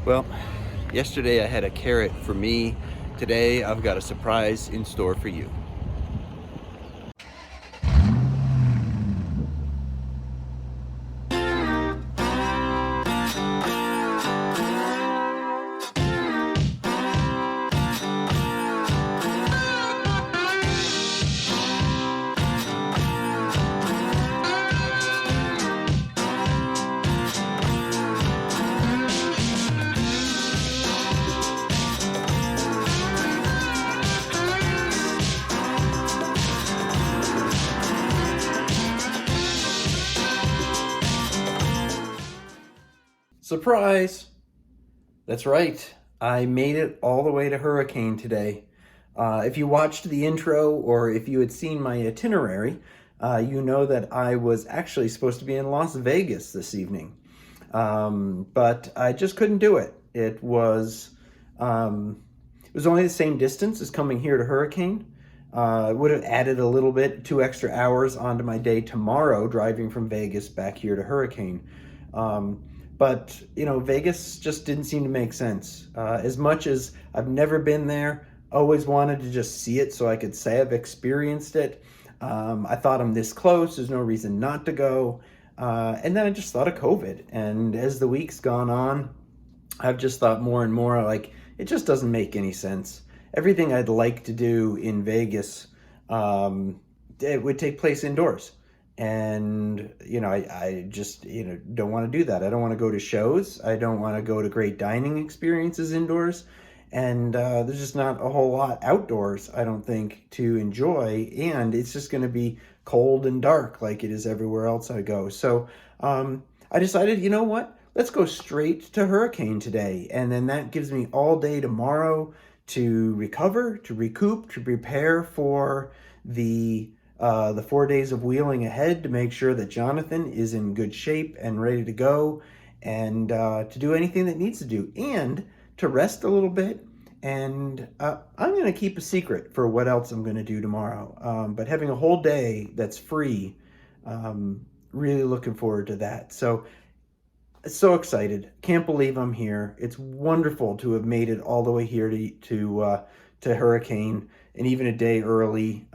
Well, yesterday I had a carrot for me. Today I've got a surprise in store for you. Surprise! That's right. I made it all the way to Hurricane today. If you watched the intro or if you had seen my itinerary, you know that I was actually supposed to be in Las Vegas this evening. But I just couldn't do it. It was only the same distance as coming here to Hurricane. It would have added a little bit, 2 extra hours onto my day tomorrow, driving from Vegas back here to Hurricane. But, Vegas just didn't seem to make sense. As much as I've never been there, always wanted to just see it so I could say I've experienced it. I thought I'm this close, there's no reason not to go. And then I just thought of COVID. And as the week's gone on, I've just thought more and more like, it just doesn't make any sense. Everything I'd like to do in Vegas, it would take place indoors. And, I just, don't want to do that. I don't want to go to shows. I don't want to go to great dining experiences indoors. And there's just not a whole lot outdoors, I don't think, to enjoy. And it's just going to be cold and dark like it is everywhere else I go. So I decided, you know what? Let's go straight to Hurricane today. And then that gives me all day tomorrow to recover, to recoup, to prepare for the 4 days of wheeling ahead, to make sure that Jonathan is in good shape and ready to go, and to do anything that needs to do, and to rest a little bit. And I'm going to keep a secret for what else I'm going to do tomorrow. But having a whole day that's free, really looking forward to that. So excited. Can't believe I'm here. It's wonderful to have made it all the way here to Hurricane, and even a day early.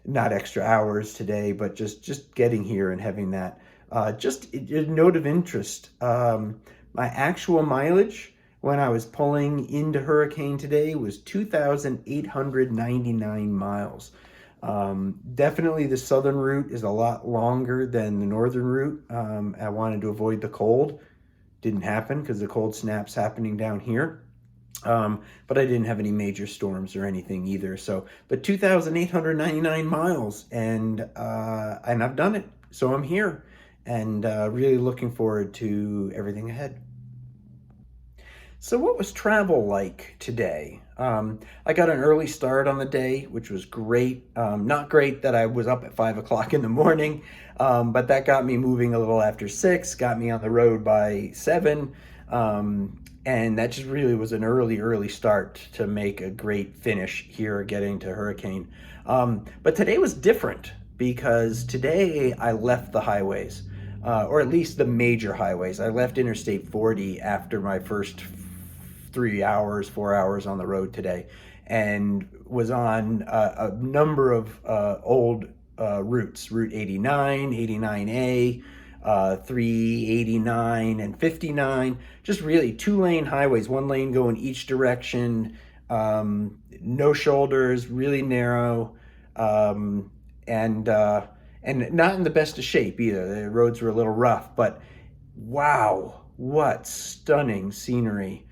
Not extra hours today, but just getting here and having that. Just a note of interest. My actual mileage when I was pulling into Hurricane today was 2,899 miles. Definitely the southern route is a lot longer than the northern route. I wanted to avoid the cold. Didn't happen because the cold snap's happening down here. But I didn't have any major storms or anything either. But 2,899 miles, and I've done it. So I'm here, and really looking forward to everything ahead. So what was travel like today? I got an early start on the day, which was great. Not great that I was up at 5 o'clock in the morning, but that got me moving a little after 6, got me on the road by 7. And that just really was an early start to make a great finish here getting to Hurricane. But today was different because today I left the highways, or at least the major highways. I left Interstate 40 after my first 4 hours on the road today, and was on a number of old routes, Route 89, 89A, 389 and 59, just really 2-lane highways, 1 lane going each direction, no shoulders, really narrow, and not in the best of shape either. The roads were a little rough, but wow, what stunning scenery.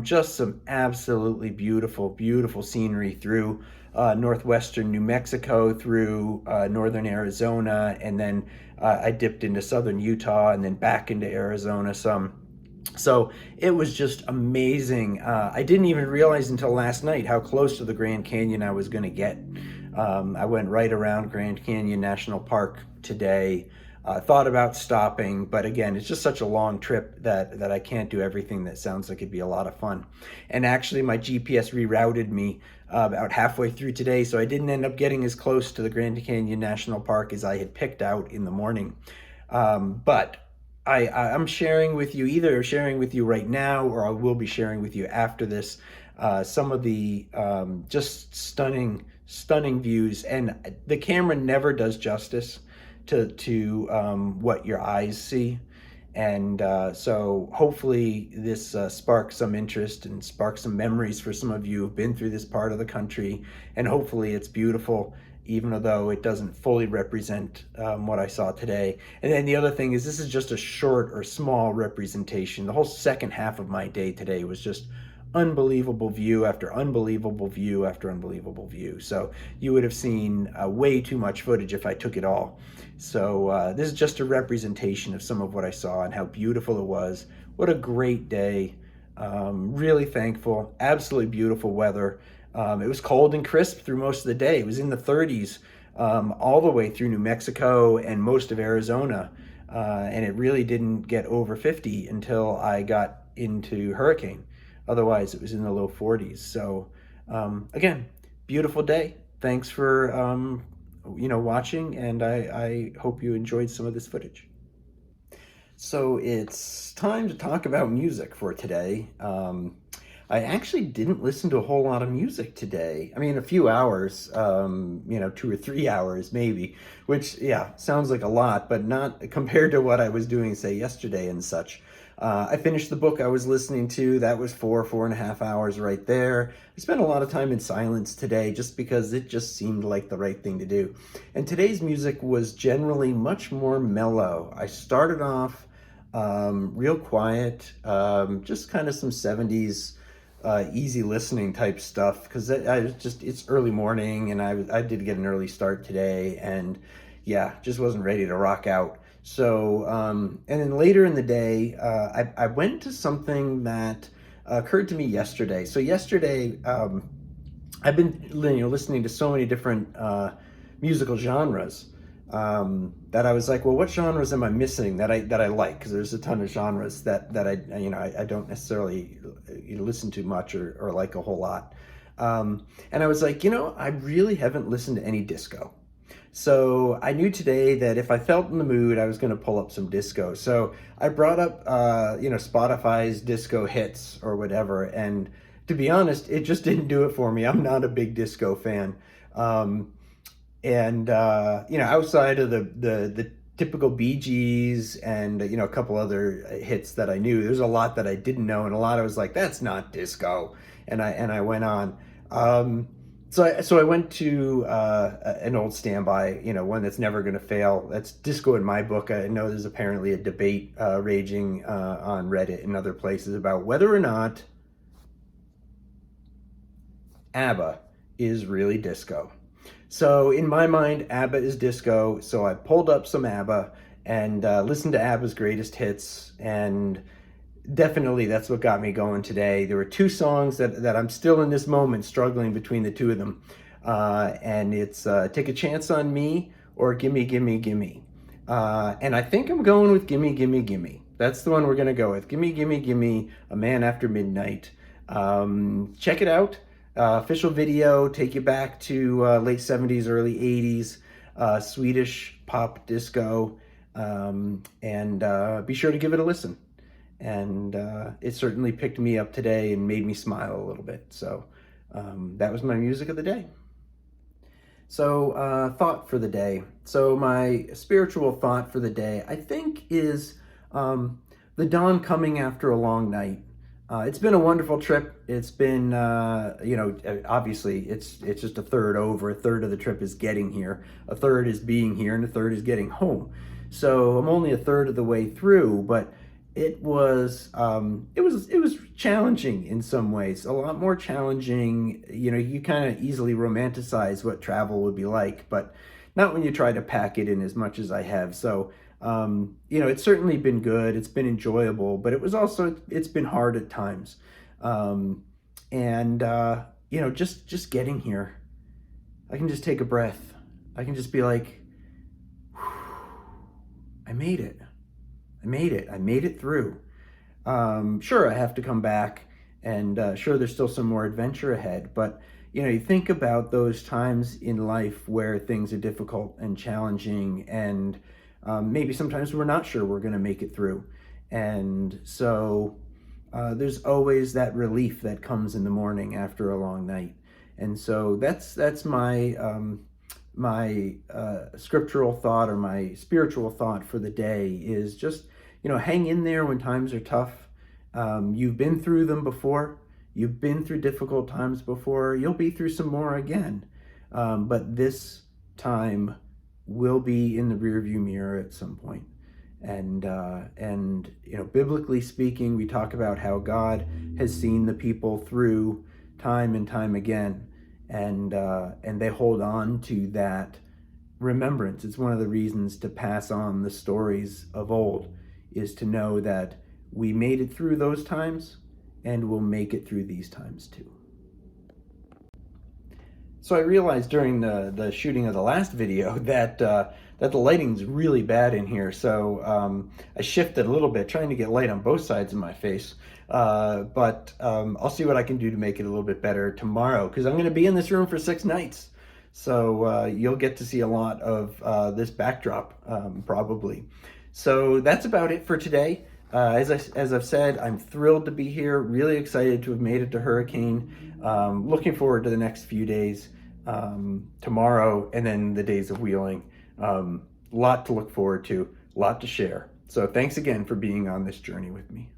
Just some absolutely beautiful scenery through northwestern New Mexico, through northern Arizona, and then I dipped into southern Utah and then back into Arizona some. So it was just amazing. I didn't even realize until last night how close to the Grand Canyon I was going to get. I went right around Grand Canyon National Park today. Thought about stopping, but again, it's just such a long trip that I can't do everything that sounds like it'd be a lot of fun. And actually, my GPS rerouted me about halfway through today, so I didn't end up getting as close to the Grand Canyon National Park as I had picked out in the morning. But I'm sharing with you, either sharing with you right now, or I will be sharing with you after this, some of the just stunning views. And the camera never does justice to what your eyes see. And so hopefully this sparks some interest and sparks some memories for some of you who've been through this part of the country. And hopefully it's beautiful, even though it doesn't fully represent what I saw today. And then the other thing is, this is just a short or small representation. The whole second half of my day today was just unbelievable view after unbelievable view after unbelievable view. So you would have seen way too much footage if I took it all. So this is just a representation of some of what I saw and how beautiful it was. What a great day. Really thankful. Absolutely beautiful weather. It was cold and crisp through most of the day. It was in the 30s all the way through New Mexico and most of Arizona. And it really didn't get over 50 until I got into hurricane. Otherwise, it was in the low 40s. So again, beautiful day. Thanks for watching, and I hope you enjoyed some of this footage. So it's time to talk about music for today. I actually didn't listen to a whole lot of music today. I mean, a few hours, 2 or 3 hours maybe, which, yeah, sounds like a lot, but not compared to what I was doing, say, yesterday and such. I finished the book I was listening to. That was 4.5 hours right there. I spent a lot of time in silence today just because it just seemed like the right thing to do. And today's music was generally much more mellow. I started off real quiet, just kind of some 70s easy listening type stuff, because it's early morning, and I did get an early start today, and yeah, just wasn't ready to rock out. So and then later in the day, I went to something that occurred to me yesterday. So yesterday, I've been listening to so many different musical genres that I was like, well, what genres am I missing that I like? Because there's a ton of genres that I don't necessarily listen to much or like a whole lot. And I was like, I really haven't listened to any disco. So I knew today that if I felt in the mood, I was going to pull up some disco. So I brought up, Spotify's disco hits or whatever. And to be honest, it just didn't do it for me. I'm not a big disco fan. Outside of the typical Bee Gees and, a couple other hits that I knew, there's a lot that I didn't know. And a lot I was like, that's not disco. And I went on. So I went to an old standby, one that's never going to fail. That's disco in my book. I know there's apparently a debate raging on Reddit and other places about whether or not ABBA is really disco. So in my mind, ABBA is disco. So I pulled up some ABBA and listened to ABBA's greatest hits, and definitely that's what got me going today. There were two songs that I'm still in this moment struggling between the two of them. And it's Take a Chance on Me or Gimme, Gimme, Gimme. And I think I'm going with Gimme, Gimme, Gimme. That's the one we're going to go with. Gimme, Gimme, Gimme, A Man After Midnight. Check it out. Official video, take you back to late 70s, early 80s, Swedish pop disco. And be sure to give it a listen. And it certainly picked me up today and made me smile a little bit. So that was my music of the day. So thought for the day. So my spiritual thought for the day, I think, is the dawn coming after a long night. It's been a wonderful trip. It's been, obviously it's just a third over. A third of the trip is getting here. A third is being here, and a third is getting home. So I'm only a third of the way through, but it was challenging in some ways, a lot more challenging. You kind of easily romanticize what travel would be like, but not when you try to pack it in as much as I have. So, it's certainly been good. It's been enjoyable, but it's been hard at times. Just getting here, I can just take a breath. I can just be like, I made it. I made it through. Sure, I have to come back, and sure, there's still some more adventure ahead. But, you think about those times in life where things are difficult and challenging, and Maybe sometimes we're not sure we're going to make it through. And so there's always that relief that comes in the morning after a long night. And so that's my scriptural thought, or my spiritual thought for the day, is just, hang in there when times are tough. You've been through them before. You've been through difficult times before. You'll be through some more again. But this time will be in the rearview mirror at some point. And biblically speaking, we talk about how God has seen the people through time and time again, and they hold on to that remembrance. It's one of the reasons to pass on the stories of old, is to know that we made it through those times, and we'll make it through these times too. So I realized during the shooting of the last video that the lighting's really bad in here. So I shifted a little bit, trying to get light on both sides of my face. But I'll see what I can do to make it a little bit better tomorrow, because I'm going to be in this room for 6 nights. So you'll get to see a lot of this backdrop, probably. So that's about it for today. As I've said, I'm thrilled to be here, really excited to have made it to Hurricane. Looking forward to the next few days, tomorrow, and then the days of wheeling. Lot to look forward to, lot to share. So thanks again for being on this journey with me.